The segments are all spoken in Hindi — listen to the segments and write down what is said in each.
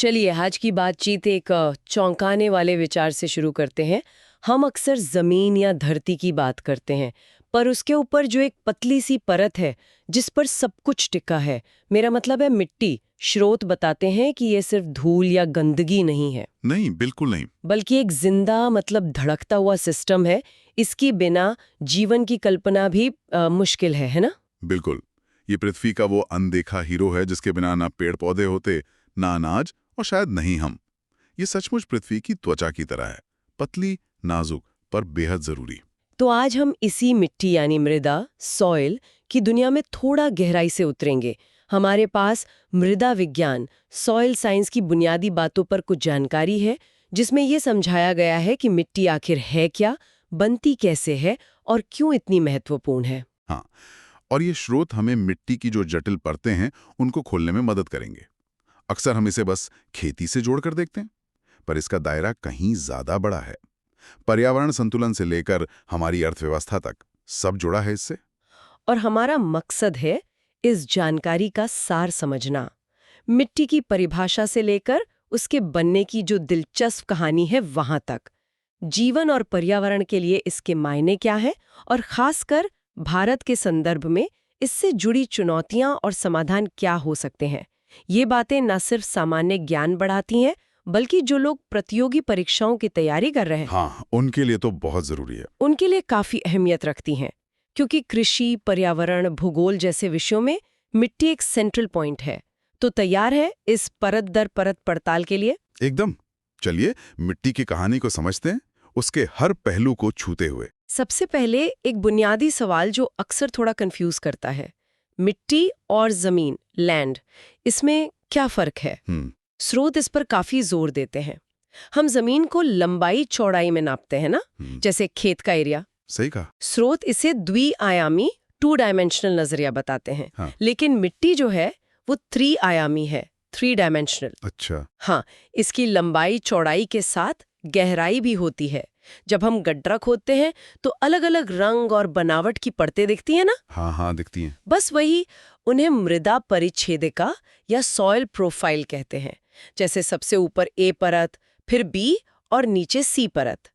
चलिए आज की बातचीत एक चौंकाने वाले विचार से शुरू करते हैं। हम अक्सर जमीन या धरती की बात करते हैं, पर उसके ऊपर जो एक पतली सी परत है जिस पर सब कुछ टिका है, मेरा मतलब है मिट्टी। स्रोत बताते हैं कि ये सिर्फ धूल या गंदगी नहीं है, नहीं, बिल्कुल नहीं। बल्कि एक जिंदा मतलब धड़कता हुआ सिस्टम है। इसकी बिना जीवन की कल्पना भी मुश्किल है ना? बिल्कुल। ये पृथ्वी का वो अनदेखा हीरो है जिसके बिना ना पेड़ पौधे होते, ना अनाज और शायद नहीं हम। ये सचमुच पृथ्वी की त्वचा की तरह है, पतली, नाजुक पर बेहद जरूरी। तो आज हम इसी मिट्टी यानी मृदा, सॉइल की दुनिया में थोड़ा गहराई से उतरेंगे। हमारे पास मृदा विज्ञान, सॉइल साइंस की बुनियादी बातों पर कुछ जानकारी है, जिसमें ये समझाया गया है कि मिट्टी आखिर है क्या, बनती कैसे है और क्यों इतनी महत्वपूर्ण है। हाँ, और ये स्रोत हमें मिट्टी की जो जटिल परतें हैं उनको खोलने में मदद करेंगे। अक्सर हम इसे बस खेती से जोड़कर देखते हैं, पर इसका दायरा कहीं ज्यादा बड़ा है। पर्यावरण संतुलन से लेकर हमारी अर्थव्यवस्था तक सब जुड़ा है इससे। और हमारा मकसद है इस जानकारी का सार समझना। मिट्टी की परिभाषा से लेकर उसके बनने की जो दिलचस्प कहानी है वहां तक। जीवन और पर्यावरण के लिए इसके मायने क्या है और खासकर भारत के संदर्भ में इससे जुड़ी चुनौतियां और समाधान क्या हो सकते हैं। ये बातें न सिर्फ सामान्य ज्ञान बढ़ाती हैं, बल्कि जो लोग प्रतियोगी परीक्षाओं की तैयारी कर रहे हैं हाँ, उनके लिए तो बहुत जरूरी है। उनके लिए काफी अहमियत रखती हैं। क्योंकि कृषि, पर्यावरण, भूगोल जैसे विषयों में मिट्टी एक सेंट्रल पॉइंट है। तो तैयार है इस परत दर परत पड़ताल के लिए? एकदम। चलिए मिट्टी की कहानी को समझते हैं, उसके हर पहलू को छूते हुए। सबसे पहले एक बुनियादी सवाल जो अक्सर थोड़ा कंफ्यूज करता है। मिट्टी और जमीन, लैंड, इसमें क्या फर्क है? स्रोत इस पर काफी जोर देते हैं। हम जमीन को लंबाई चौड़ाई में नापते हैं ना, जैसे खेत का एरिया। सही कहा। स्रोत इसे द्विआयामी, 2 डायमेंशनल नजरिया बताते हैं। हाँ। लेकिन मिट्टी जो है वो 3 आयामी है, 3 डायमेंशनल। अच्छा। हाँ, इसकी लंबाई चौड़ाई के साथ गहराई भी होती है। जब हम गड्ढा खोदते हैं तो अलग अलग रंग और बनावट की परतें दिखती है ना? हाँ हाँ, दिखती हैं। बस वही, उन्हें मृदा परिच्छेदिका या सॉइल प्रोफाइल कहते हैं। जैसे सबसे ऊपर ए परत, फिर बी और नीचे सी परत।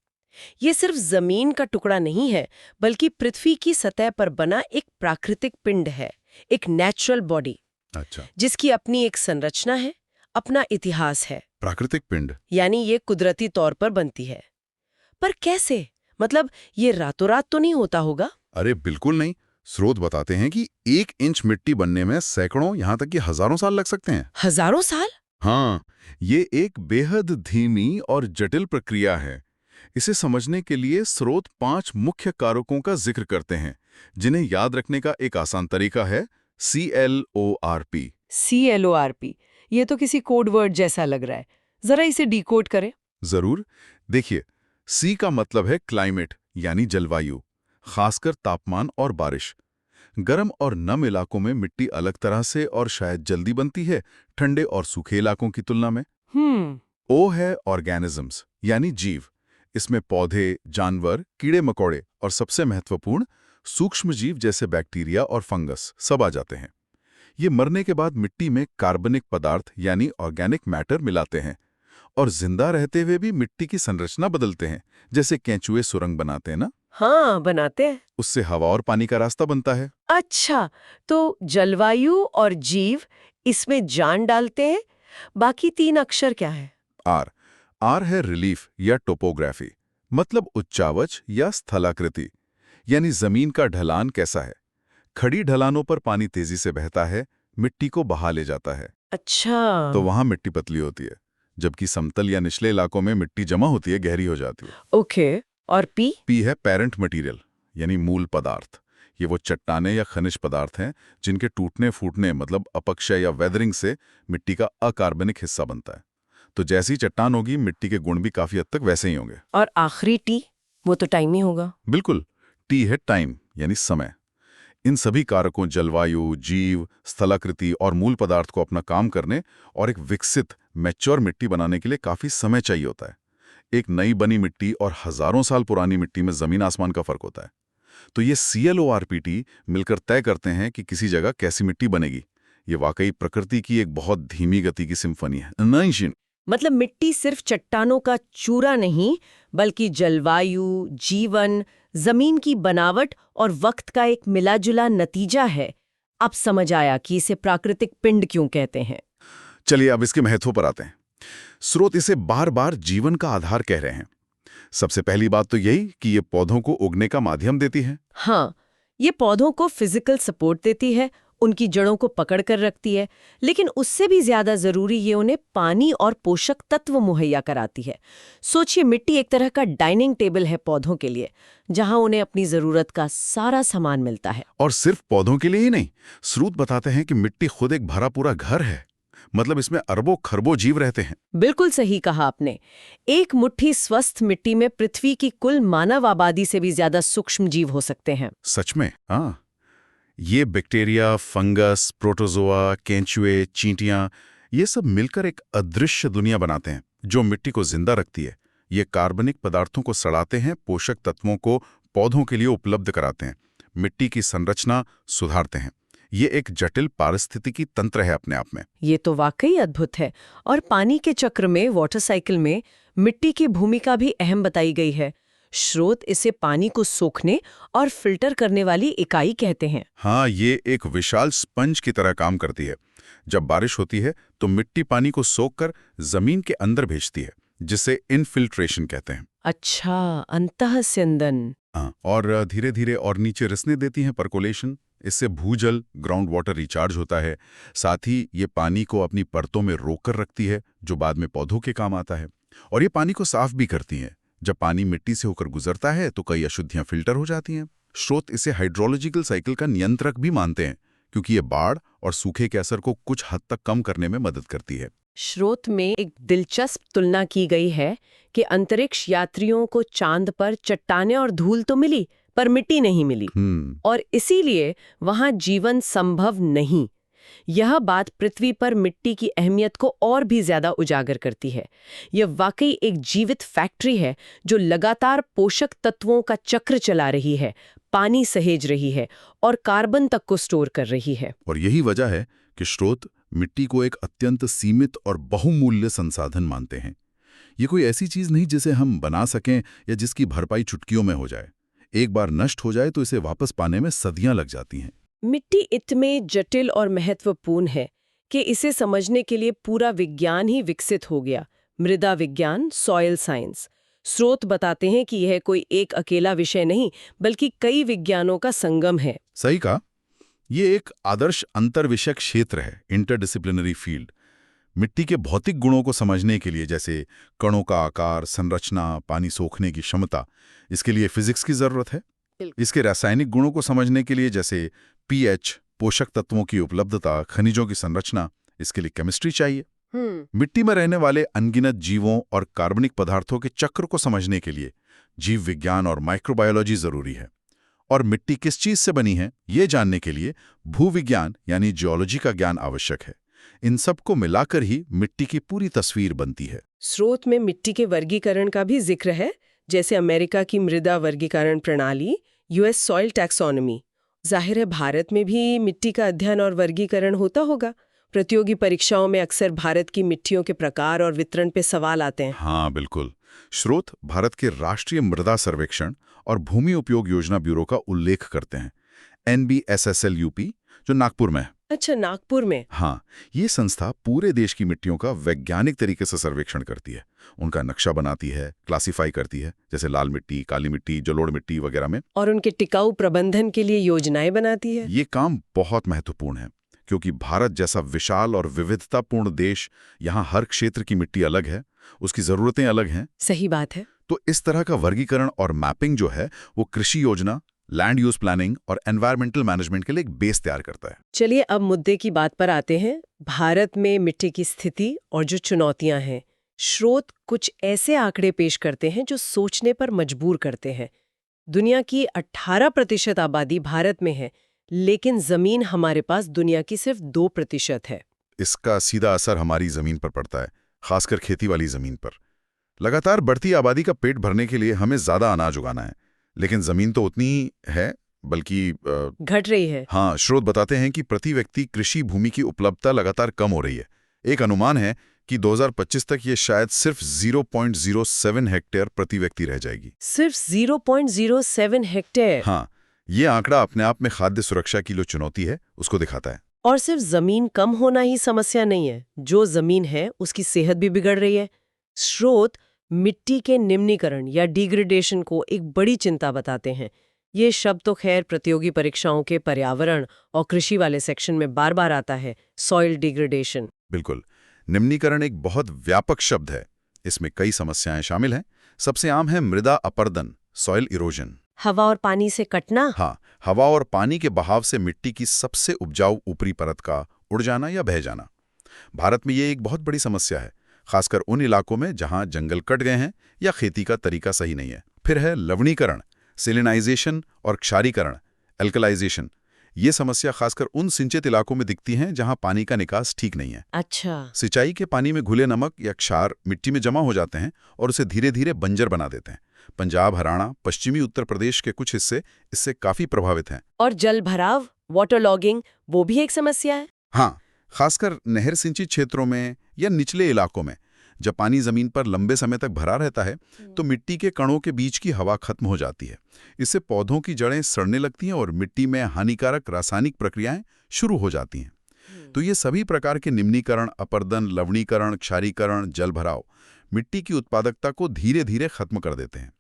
ये सिर्फ जमीन का टुकड़ा नहीं है, बल्कि पृथ्वी की सतह पर बना एक प्राकृतिक पिंड है, एक नेचुरल बॉडी। अच्छा। जिसकी अपनी एक संरचना है, अपना इतिहास है। प्राकृतिक पिंड। यानी ये कुदरती तौर पर बनती है। पर कैसे? मतलब ये रातों रात तो नहीं होता होगा? अरे बिल्कुल नहीं। स्रोत बताते हैं कि 1 इंच मिट्टी बनने में सैकड़ों, यहाँ तक कि हजारों साल लग सकते हैं। हजारों साल? हाँ, ये एक बेहद धीमी और जटिल प्रक्रिया है। इसे समझने के लिए स्रोत 5 मुख्य कारकों का जिक्र करते हैं, जिन्हें याद रखने का एक आसान तरीका है CLORP। CLORP, ये तो किसी कोड वर्ड जैसा लग रहा है। जरा इसे डिकोड करें। जरूर। देखिए, सी का मतलब है क्लाइमेट यानी जलवायु, खासकर तापमान और बारिश। गर्म और नम इलाकों में मिट्टी अलग तरह से और शायद जल्दी बनती है, ठंडे और सूखे इलाकों की तुलना में। ओ है ऑर्गेनिजम्स यानी जीव। इसमें पौधे, जानवर, कीड़े मकोड़े और सबसे महत्वपूर्ण सूक्ष्म जीव जैसे बैक्टीरिया और फंगस सब आ जाते हैं। ये मरने के बाद मिट्टी में कार्बनिक पदार्थ यानी ऑर्गेनिक मैटर मिलाते हैं और जिंदा रहते हुए भी मिट्टी की संरचना बदलते हैं। जैसे केंचुए सुरंग बनाते हैं ना, हाँ, बनाते हैं। उससे हवा और पानी का रास्ता बनता है। अच्छा, तो जलवायु और जीव इसमें जान डालते हैं। बाकी 3 अक्षर क्या है? आर। आर है रिलीफ या टोपोग्राफी, मतलब उच्चावच या स्थलाकृति, यानी जमीन का ढलान कैसा है। खड़ी ढलानों पर पानी तेजी से बहता है, मिट्टी को बहा ले जाता है, अच्छा। तो वहां मिट्टी पतली होती है। जबकि समतल या निचले इलाकों में मिट्टी जमा होती है, गहरी हो जाती है। ओके। और पी? पी है पेरेंट मटेरियल यानी मूल पदार्थ। ये वो चट्टाने या खनिज पदार्थ हैं जिनके टूटने फूटने मतलब अपक्षय या वेदरिंग से मिट्टी का अकार्बनिक हिस्सा बनता है। तो जैसी चट्टान होगी, मिट्टी के गुण भी काफी हद तक वैसे ही होंगे। और आखिरी टी? वो तो टाइम ही होगा। बिल्कुल। टी है टाइम यानी समय। इन सभी कारकों जलवायु, जीव, स्थलाकृति और मूल पदार्थ को अपना काम करने और एक विकसित मैच्योर मिट्टी बनाने के लिए काफी समय चाहिए होता है। एक नई बनी मिट्टी और हजारों साल पुरानी मिट्टी में जमीन आसमान का फर्क होता है। तो ये CLORPT मिलकर तय करते हैं कि किसी जगह कैसी मिट्टी बनेगी, ये वाकई प्रकृति की एक बहुत धीमी गति की सिम्फनी है। नहीं, मतलब मिट्टी सिर्फ चट्टानों का चूरा नहीं, बल्कि जलवायु, जीवन, जमीन की बनावट और वक्त का एक मिला-जुला नतीजा है। अब समझ आया कि इसे प्राकृतिक पिंड क्यों कहते हैं। चलिए अब इसके महत्व पर आते हैं। स्रोत इसे बार बार जीवन का आधार कह रहे हैं। सबसे पहली बात तो यही कि ये पौधों को उगने का माध्यम देती है। हाँ, ये पौधों को फिजिकल सपोर्ट देती है, उनकी जड़ों को पकड़ कर रखती है, लेकिन उससे भी ज्यादा जरूरी ये उन्हें पानी और पोषक तत्व मुहैया कराती है। सोचिए, मिट्टी एक तरह का डाइनिंग टेबल है पौधों के लिए, जहां उन्हें अपनी जरूरत का सारा सामान मिलता है। और सिर्फ पौधों के लिए ही नहीं, स्रोत बताते हैं कि मिट्टी खुद एक भरा पूरा घर है। मतलब इसमें अरबों खरबों जीव रहते हैं। बिल्कुल सही कहा आपने। एक मुट्ठी स्वस्थ मिट्टी में पृथ्वी की कुल मानव आबादी से भी ज्यादा सूक्ष्म जीव हो सकते हैं। सच में? हाँ, ये बैक्टीरिया, फंगस, प्रोटोजोआ, केंचुए, चींटियां, ये सब मिलकर एक अदृश्य दुनिया बनाते हैं जो मिट्टी को जिंदा रखती है। ये कार्बनिक पदार्थों को सड़ाते हैं, पोषक तत्वों को पौधों के लिए उपलब्ध कराते हैं, मिट्टी की संरचना सुधारते हैं। ये एक जटिल पारिस्थितिकी तंत्र है अपने आप में। ये तो वाकई अद्भुत है। और पानी के चक्र में, वाटर साइकिल में, मिट्टी की भूमिका भी अहम बताई गई है। स्रोत इसे पानी को सोखने और फिल्टर करने वाली इकाई कहते हैं। हाँ, ये एक विशाल स्पंज की तरह काम करती है। जब बारिश होती है तो मिट्टी पानी को सोखकर जमीन के अंदर भेजती है, जिसे इनफिल्ट्रेशन कहते हैं। अच्छा, अंतःस्यंदन। हाँ, और धीरे धीरे और नीचे रिसने देती हैं, परकोलेशन। इससे भूजल, ग्राउंड वाटर रिचार्ज होता है। साथ ही ये पानी को अपनी परतों में रोककर रखती है, जो बाद में पौधों के काम आता है। और ये पानी को साफ भी करती हैं। जब पानी मिट्टी से होकर गुजरता है तो कई अशुद्धियां फिल्टर हो जाती हैं। स्रोत इसे हाइड्रोलॉजिकल साइकिल का नियंत्रक भी मानते हैं, क्योंकि ये बाढ़ और सूखे के असर को कुछ हद तक कम करने में मदद करती है। स्रोत में एक दिलचस्प तुलना की गई है कि अंतरिक्ष यात्रियों को चांद पर चट्टानें और धूल तो मिली, पर मिट्टी नहीं मिली, और इसीलिए वहां जीवन संभव नहीं। यह बात पृथ्वी पर मिट्टी की अहमियत को और भी ज्यादा उजागर करती है। यह वाकई एक जीवित फैक्ट्री है जो लगातार पोषक तत्वों का चक्र चला रही है, पानी सहेज रही है और कार्बन तक को स्टोर कर रही है। और यही वजह है कि स्रोत मिट्टी को एक अत्यंत सीमित और बहुमूल्य संसाधन मानते हैं। ये कोई ऐसी चीज नहीं जिसे हम बना सकें या जिसकी भरपाई चुटकियों में हो जाए। एक बार नष्ट हो जाए तो इसे वापस पाने में सदियां लग जाती हैं। मिट्टी इतने जटिल और महत्वपूर्ण है कि इसे समझने के लिए पूरा विज्ञान ही विकसित हो गया। मृदा विज्ञान, सॉइल साइंस। स्रोत बताते हैं कि यह कोई एक अकेला विषय नहीं, बल्कि कई विज्ञानों का संगम है। सही कहा, ये एक आदर्श अंतर्विषय क्षेत्र है, इंटरडिसिप्लिनरी फील्ड। मिट्टी के भौतिक गुणों को समझने के लिए, जैसे कणों का आकार, संरचना, पानी सोखने की क्षमता, इसके लिए फिजिक्स की जरूरत है। इसके रासायनिक गुणों को समझने के लिए, जैसे पीएच, पोषक तत्वों की उपलब्धता, खनिजों की संरचना, इसके लिए केमिस्ट्री चाहिए। मिट्टी में रहने वाले अनगिनत जीवों और कार्बनिक पदार्थों के चक्र को समझने के लिए जीव विज्ञान और माइक्रोबायोलॉजी जरूरी है। और मिट्टी किस चीज से बनी है, ये जानने के लिए भूविज्ञान यानी जियोलॉजी का ज्ञान आवश्यक है। इन सब को मिलाकर ही मिट्टी की पूरी तस्वीर बनती है। स्रोत में मिट्टी के वर्गीकरण का भी जिक्र है, जैसे अमेरिका की मृदा वर्गीकरण प्रणाली, यूएस सॉइल टैक्सोनॉमी। जाहिर है भारत में भी मिट्टी का अध्ययन और वर्गीकरण होता होगा। प्रतियोगी परीक्षाओं में अक्सर भारत की मिट्टियों के प्रकार और वितरण पे सवाल आते हैं। हाँ बिल्कुल। स्रोत भारत के राष्ट्रीय मृदा सर्वेक्षण और भूमि उपयोग योजना ब्यूरो का उल्लेख करते हैं, NBSSL यूपी, जो नागपुर में है। अच्छा, नागपुर में। हाँ, ये संस्था पूरे देश की मिट्टियों का वैज्ञानिक तरीके से सर्वेक्षण करती है, उनका नक्शा बनाती है, क्लासिफाई करती है, जैसे लाल मिट्टी, काली मिट्टी, जलोढ़ मिट्टी वगैरह में, और उनके टिकाऊ प्रबंधन के लिए योजनाएं बनाती है। ये काम बहुत महत्वपूर्ण है, क्योंकि भारत जैसा विशाल और विविधतापूर्ण देश, यहाँ हर क्षेत्र की मिट्टी अलग है, उसकी जरूरतें अलग हैं। सही बात है। तो इस तरह का वर्गीकरण और मैपिंग जो है वो कृषि योजना, लैंड यूज प्लानिंग और एनवायरमेंटल मैनेजमेंट के लिए एक बेस तैयार करता है। चलिए अब मुद्दे की बात पर आते हैं, भारत में मिट्टी की स्थिति और जो चुनौतियां हैं। स्रोत कुछ ऐसे आंकड़े पेश करते हैं जो सोचने पर मजबूर करते हैं। दुनिया की 18% आबादी भारत में है, लेकिन जमीन हमारे पास दुनिया की सिर्फ 2% है। इसका सीधा असर हमारी जमीन पर पड़ता है, खासकर खेती वाली जमीन पर। लगातार बढ़ती आबादी का पेट भरने के लिए हमें ज्यादा अनाज उगाना है, लेकिन जमीन तो उतनी ही है, बल्कि घट रही है। हाँ, स्रोत बताते हैं कि प्रति व्यक्ति कृषि भूमि की उपलब्धता लगातार कम हो रही है। एक अनुमान है कि 2025 तक ये शायद सिर्फ 0.07 हेक्टेयर प्रति व्यक्ति रह जाएगी। सिर्फ 0.07 हेक्टेयर। हाँ, ये आंकड़ा अपने आप में खाद्य सुरक्षा की जो चुनौती है उसको दिखाता है। और सिर्फ जमीन कम होना ही समस्या नहीं है, जो जमीन है उसकी सेहत भी बिगड़ रही है। स्रोत मिट्टी के निम्नीकरण या डिग्रेडेशन को एक बड़ी चिंता बताते हैं। ये शब्द तो खैर प्रतियोगी परीक्षाओं के पर्यावरण और कृषि वाले सेक्शन में बार बार आता है, सॉइल डिग्रेडेशन। बिल्कुल, निम्नीकरण एक बहुत व्यापक शब्द है। इसमें कई समस्याएं शामिल हैं। सबसे आम है मृदा अपरदन, सॉइल इरोजन। हवा और पानी से कटना। हाँ, हवा और पानी के बहाव से मिट्टी की सबसे उपजाऊ ऊपरी परत का उड़ जाना या बह जाना। भारत में ये एक बहुत बड़ी समस्या है, खासकर उन इलाकों में जहां जंगल कट गए हैं या खेती का तरीका सही नहीं है। फिर है लवणीकरण, सेलिनाइजेशन और क्षारीकरण, एल्कलाइजेशन। ये समस्या खासकर उन सिंचित इलाकों में दिखती हैं जहां पानी का निकास ठीक नहीं है। अच्छा। सिंचाई के पानी में घुले नमक या क्षार मिट्टी में जमा हो जाते हैं और उसे धीरे धीरे बंजर बना देते हैं। पंजाब, हरियाणा, पश्चिमी उत्तर प्रदेश के कुछ हिस्से इससे काफी प्रभावित हैं। और जल भराव, वाटर लॉगिंग, वो भी एक समस्या है। हाँ, खासकर नहर सिंचित क्षेत्रों में या निचले इलाकों में जब पानी जमीन पर लंबे समय तक भरा रहता है तो मिट्टी के कणों के बीच की हवा खत्म हो जाती है। इससे पौधों की जड़ें सड़ने लगती हैं और मिट्टी में हानिकारक रासायनिक प्रक्रियाएं शुरू हो जाती हैं। तो ये सभी प्रकार के निम्नीकरण, अपरदन, लवणीकरण, क्षारीकरण, जल भराव मिट्टी की उत्पादकता को धीरे धीरे खत्म कर देते हैं।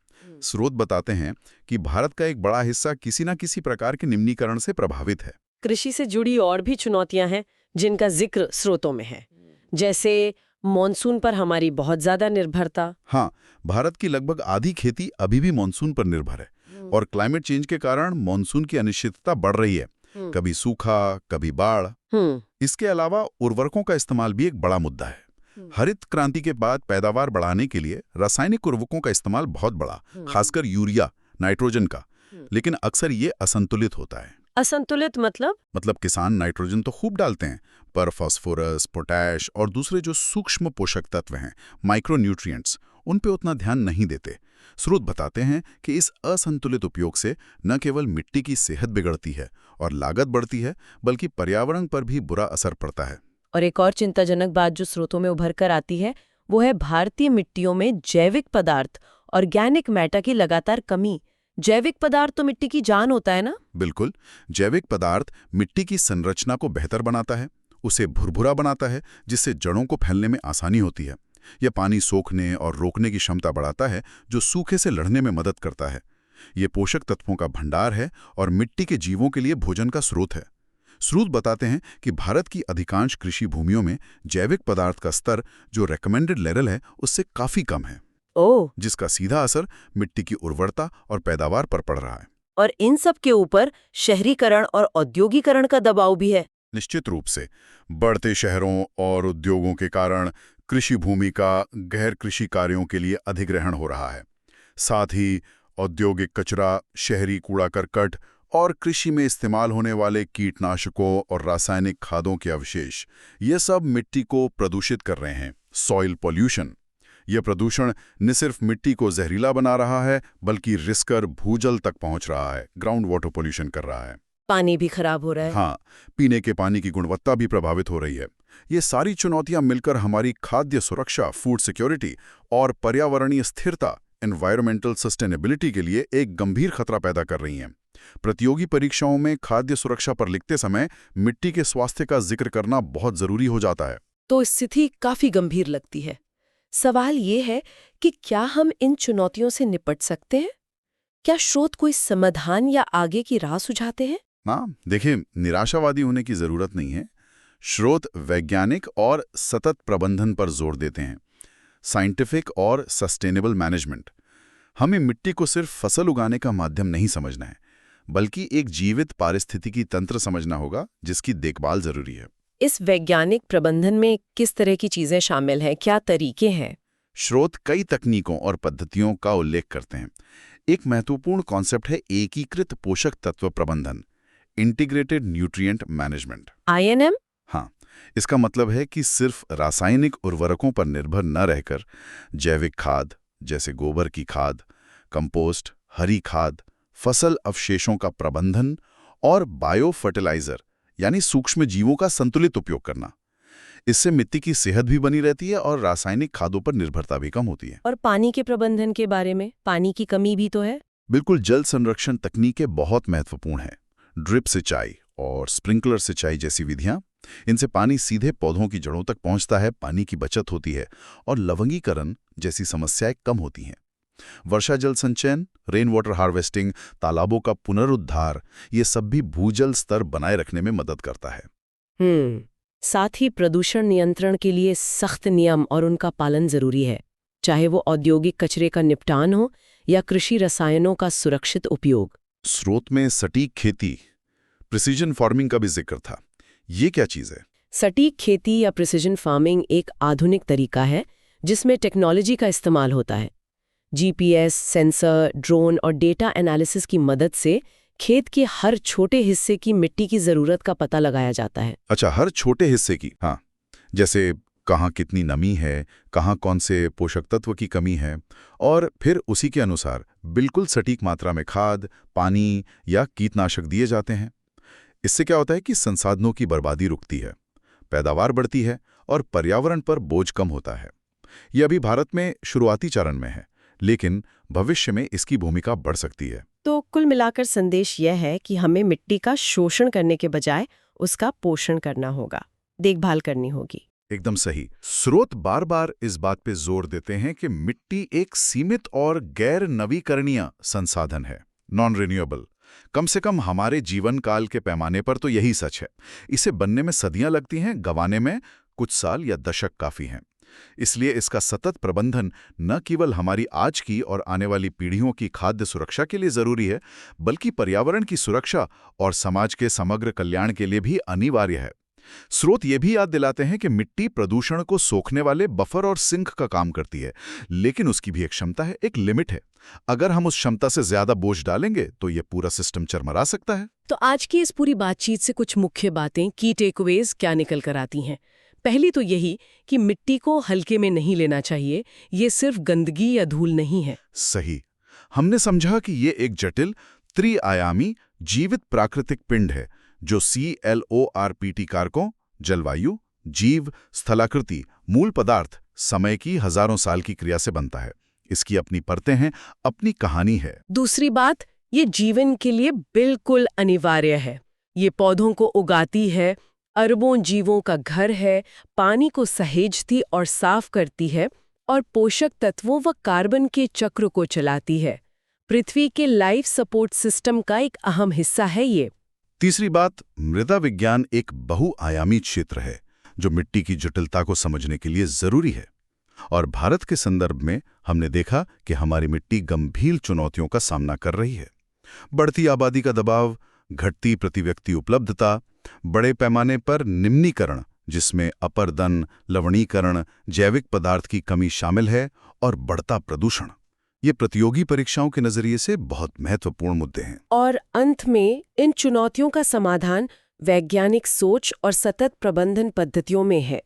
स्रोत बताते हैं कि भारत का एक बड़ा हिस्सा किसी न किसी प्रकार के निम्नीकरण से प्रभावित है। कृषि से जुड़ी और भी चुनौतियां हैं जिनका जिक्र स्रोतों में है, जैसे मॉनसून पर हमारी बहुत ज्यादा निर्भरता। हाँ, भारत की लगभग आधी खेती अभी भी मॉनसून पर निर्भर है और क्लाइमेट चेंज के कारण मॉनसून की अनिश्चितता बढ़ रही है। कभी सूखा, कभी बाढ़। इसके अलावा उर्वरकों का इस्तेमाल भी एक बड़ा मुद्दा है। हरित क्रांति के बाद पैदावार बढ़ाने के लिए रासायनिक उर्वरकों का इस्तेमाल बहुत बढ़ा, खासकर यूरिया, नाइट्रोजन का। लेकिन अक्सर ये असंतुलित होता है। असंतुलित मतलब किसान नाइट्रोजन तो खूब डालते हैं, पर फास्फोरस, पोटैश और दूसरे जो सूक्ष्म पोषक तत्व हैं, माइक्रोन्यूट्रिएंट्स, उन पे उतना ध्यान नहीं देते। स्रोत बताते हैं कि इस असंतुलित उपयोग से न केवल मिट्टी की सेहत बिगड़ती है और लागत बढ़ती है, बल्कि पर्यावरण पर भी बुरा असर पड़ता है। और एक और चिंताजनक बात जो स्रोतों में उभर कर आती है वो है भारतीय मिट्टियों में जैविक पदार्थ, ऑर्गेनिक मैटर की लगातार कमी। जैविक पदार्थ तो मिट्टी की जान होता है ना? बिल्कुल, जैविक पदार्थ मिट्टी की संरचना को बेहतर बनाता है, उसे भुरभुरा बनाता है, जिससे जड़ों को फैलने में आसानी होती है। यह पानी सोखने और रोकने की क्षमता बढ़ाता है, जो सूखे से लड़ने में मदद करता है। ये पोषक तत्वों का भंडार है और मिट्टी के जीवों के लिए भोजन का स्रोत है। स्रोत बताते हैं कि भारत की अधिकांश कृषि भूमियों में जैविक पदार्थ का स्तर जो रेकमेंडेड लेवल है उससे काफी कम है, जिसका सीधा असर मिट्टी की उर्वरता और पैदावार पर पड़ रहा है। और इन सब के ऊपर शहरीकरण और औद्योगिकरण का दबाव भी है। निश्चित रूप से बढ़ते शहरों और उद्योगों के कारण कृषि भूमि का गैर कृषि कार्यों के लिए अधिग्रहण हो रहा है। साथ ही औद्योगिक कचरा, शहरी कूड़ा करकट और कृषि में इस्तेमाल होने वाले कीटनाशकों और रासायनिक खादों के अवशेष, ये सब मिट्टी को प्रदूषित कर रहे हैं। सॉइल पॉल्यूशन, यह प्रदूषण न सिर्फ मिट्टी को जहरीला बना रहा है, बल्कि रिसकर भूजल तक पहुंच रहा है, ग्राउंड वाटर पॉल्यूशन कर रहा है। पानी भी खराब हो रहा है। हाँ, पीने के पानी की गुणवत्ता भी प्रभावित हो रही है। ये सारी चुनौतियां मिलकर हमारी खाद्य सुरक्षा, फूड सिक्योरिटी और पर्यावरणीय स्थिरता, एनवायरमेंटल सस्टेनेबिलिटी के लिए एक गंभीर खतरा पैदा कर रही हैं। प्रतियोगी परीक्षाओं में खाद्य सुरक्षा पर लिखते समय मिट्टी के स्वास्थ्य का जिक्र करना बहुत जरूरी हो जाता है। तो स्थिति काफी गंभीर लगती है। सवाल ये है कि क्या हम इन चुनौतियों से निपट सकते हैं? क्या स्रोत कोई समाधान या आगे की राह सुझाते हैं? हाँ, देखिए, निराशावादी होने की जरूरत नहीं है। स्रोत वैज्ञानिक और सतत प्रबंधन पर जोर देते हैं, साइंटिफिक और सस्टेनेबल मैनेजमेंट। हमें मिट्टी को सिर्फ फसल उगाने का माध्यम नहीं समझना है, बल्कि एक जीवित पारिस्थितिकी तंत्र समझना होगा जिसकी देखभाल जरूरी है। इस वैज्ञानिक प्रबंधन में किस तरह की चीजें शामिल हैं? क्या तरीके हैं? स्रोत कई तकनीकों और पद्धतियों का उल्लेख करते हैं। एक महत्वपूर्ण कॉन्सेप्ट है एकीकृत पोषक तत्व प्रबंधन, इंटीग्रेटेड न्यूट्रिएंट मैनेजमेंट, INM? हाँ, इसका मतलब है कि सिर्फ रासायनिक उर्वरकों पर निर्भर न रहकर जैविक खाद जैसे गोबर की खाद, कंपोस्ट, हरी खाद, फसल अवशेषों का प्रबंधन और बायो फर्टिलाइजर यानी सूक्ष्म जीवों का संतुलित उपयोग करना। इससे मिट्टी की सेहत भी बनी रहती है और रासायनिक खादों पर निर्भरता भी कम होती है। और पानी के प्रबंधन के बारे में, पानी की कमी भी तो है। बिल्कुल, जल संरक्षण तकनीकें बहुत महत्वपूर्ण हैं। ड्रिप सिंचाई और स्प्रिंकलर सिंचाई जैसी विधियां, इनसे पानी सीधे पौधों की जड़ों तक पहुंचता है, पानी की बचत होती है और लवणीकरण जैसी समस्याएं कम होती हैं। वर्षा जल संचयन, रेन वाटर हार्वेस्टिंग, तालाबों का पुनरुद्धार, ये सब भी भूजल स्तर बनाए रखने में मदद करता है। साथ ही प्रदूषण नियंत्रण के लिए सख्त नियम और उनका पालन जरूरी है, चाहे वो औद्योगिक कचरे का निपटान हो या कृषि रसायनों का सुरक्षित उपयोग। स्रोत में सटीक खेती, प्रिसीजन फार्मिंग का भी जिक्र था। ये क्या चीज़ है? सटीक खेती या प्रिसिजन फार्मिंग एक आधुनिक तरीका है जिसमें टेक्नोलॉजी का इस्तेमाल होता है। जीपीएस, सेंसर, ड्रोन और डेटा एनालिसिस की मदद से खेत के हर छोटे हिस्से की मिट्टी की ज़रूरत का पता लगाया जाता है। अच्छा, हर छोटे हिस्से की। हाँ, जैसे कहाँ कितनी नमी है, कहाँ कौन से पोषक तत्व की कमी है, और फिर उसी के अनुसार बिल्कुल सटीक मात्रा में खाद, पानी या कीटनाशक दिए जाते हैं। इससे क्या होता है कि संसाधनों की बर्बादी रुकती है, पैदावार बढ़ती है और पर्यावरण पर बोझ कम होता है। ये अभी भारत में शुरुआती चरण में है, लेकिन भविष्य में इसकी भूमिका बढ़ सकती है। तो कुल मिलाकर संदेश यह है कि हमें मिट्टी का शोषण करने के बजाय उसका पोषण करना होगा, देखभाल करनी होगी। एकदम सही। स्रोत बार बार इस बात पे जोर देते हैं कि मिट्टी एक सीमित और गैर नवीकरणीय संसाधन है, नॉन रिन्यूएबल। कम से कम हमारे जीवन काल के पैमाने पर तो यही सच है। इसे बनने में सदियां लगती हैं, गंवाने में कुछ साल या दशक काफी हैं। इसलिए इसका सतत प्रबंधन न केवल हमारी आज की और आने वाली पीढ़ियों की खाद्य सुरक्षा के लिए जरूरी है, बल्कि पर्यावरण की सुरक्षा और समाज के समग्र कल्याण के लिए भी अनिवार्य है। स्रोत ये भी याद दिलाते हैं कि मिट्टी प्रदूषण को सोखने वाले बफर और सिंक का काम करती है, लेकिन उसकी भी एक क्षमता है, एक लिमिट है। अगर हम उस क्षमता से ज्यादा बोझ डालेंगे तो ये पूरा सिस्टम चरमरा सकता है। तो आज की इस पूरी बातचीत से कुछ मुख्य बातें, की टेकअवेज क्या निकल कर आती हैं? पहली तो यही कि मिट्टी को हल्के में नहीं लेना चाहिए, ये सिर्फ गंदगी या धूल नहीं है। सही। हमने समझा कि ये एक जटिल, त्रिआयामी, जीवित प्राकृतिक पिंड है जो CLORPT कारकों, जलवायु, जीव, स्थलाकृति, मूल पदार्थ, समय की हजारों साल की क्रिया से बनता है। इसकी अपनी परतें हैं, अपनी कहानी है। दूसरी बात, ये जीवन के लिए बिल्कुल अनिवार्य है। ये पौधों को उगाती है, अरबों जीवों का घर है, पानी को सहेजती और साफ करती है और पोषक तत्वों व कार्बन के चक्र को चलाती है। पृथ्वी के लाइफ सपोर्ट सिस्टम का एक अहम हिस्सा है ये। तीसरी बात, मृदा विज्ञान एक बहुआयामी क्षेत्र है जो मिट्टी की जटिलता को समझने के लिए जरूरी है। और भारत के संदर्भ में हमने देखा कि हमारी मिट्टी गंभीर चुनौतियों का सामना कर रही है। बढ़ती आबादी का दबाव, घटती प्रति व्यक्ति उपलब्धता, बड़े पैमाने पर निम्नीकरण जिसमें अपरदन, लवणीकरण, जैविक पदार्थ की कमी शामिल है, और बढ़ता प्रदूषण। ये प्रतियोगी परीक्षाओं के नजरिए से बहुत महत्वपूर्ण मुद्दे हैं। और अंत में इन चुनौतियों का समाधान वैज्ञानिक सोच और सतत प्रबंधन पद्धतियों में है।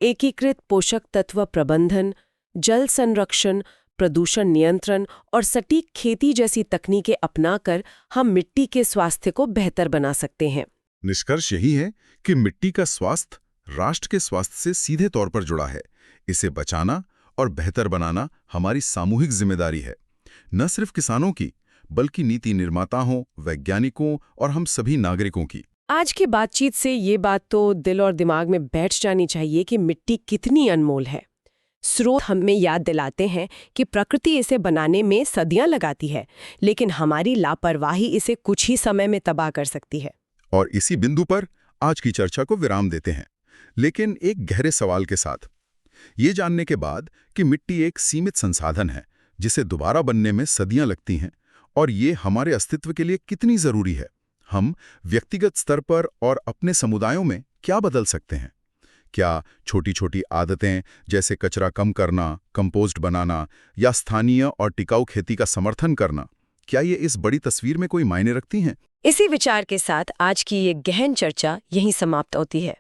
एकीकृत पोषक तत्व प्रबंधन, जल संरक्षण, प्रदूषण नियंत्रण और सटीक खेती जैसी तकनीकें अपनाकर हम मिट्टी के स्वास्थ्य को बेहतर बना सकते हैं। निष्कर्ष यही है कि मिट्टी का स्वास्थ्य राष्ट्र के स्वास्थ्य से सीधे तौर पर जुड़ा है। इसे बचाना और बेहतर बनाना हमारी सामूहिक जिम्मेदारी है, न सिर्फ किसानों की, बल्कि नीति निर्माताओं, वैज्ञानिकों और हम सभी नागरिकों की। आज की बातचीत से ये बात तो दिल और दिमाग में बैठ जानी चाहिए कि मिट्टी कितनी अनमोल है। स्रोत हमें याद दिलाते हैं कि प्रकृति इसे बनाने में सदियां लगाती है, लेकिन हमारी लापरवाही इसे कुछ ही समय में तबाह कर सकती है। और इसी बिंदु पर आज की चर्चा को विराम देते हैं, लेकिन एक गहरे सवाल के साथ। ये जानने के बाद कि मिट्टी एक सीमित संसाधन है जिसे दोबारा बनने में सदियां लगती हैं, और ये हमारे अस्तित्व के लिए कितनी जरूरी है, हम व्यक्तिगत स्तर पर और अपने समुदायों में क्या बदल सकते हैं। क्या छोटी छोटी आदतें जैसे कचरा कम करना, कंपोस्ट बनाना या स्थानीय और टिकाऊ खेती का समर्थन करना, क्या ये इस बड़ी तस्वीर में कोई मायने रखती हैं? इसी विचार के साथ आज की ये गहन चर्चा यहीं समाप्त होती है।